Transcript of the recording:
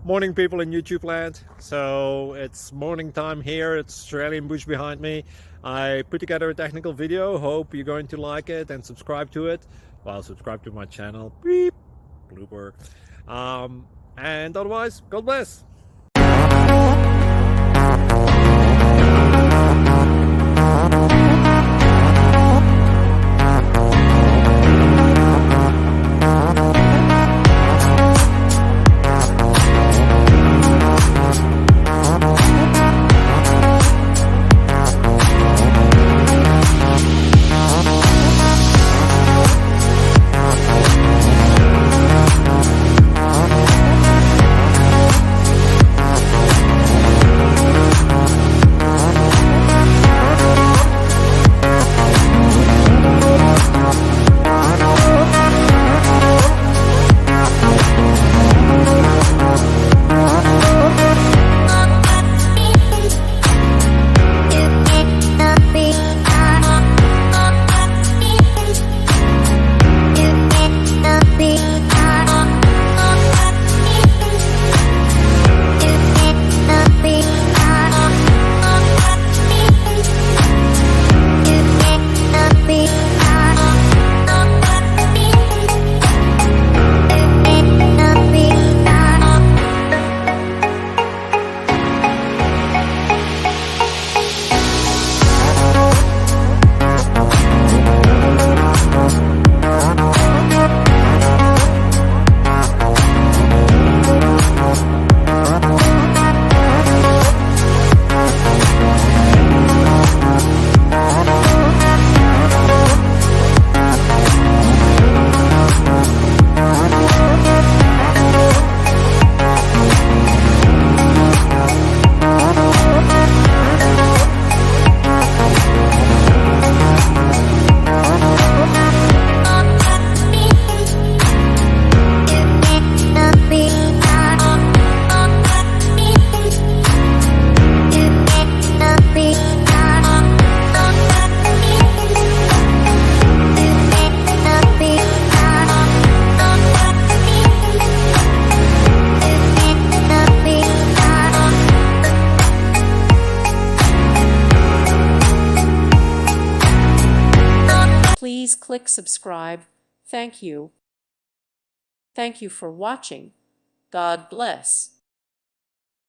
Morning, people in YouTube land. So it's morning time here. It's Australian bush behind me. I put together a technical video. Hope you're going to like it and subscribe to it. Well, subscribe to my channel. Beep. Blooper. And otherwise, God bless. Please click subscribe. Thank you. Thank you for watching. God bless.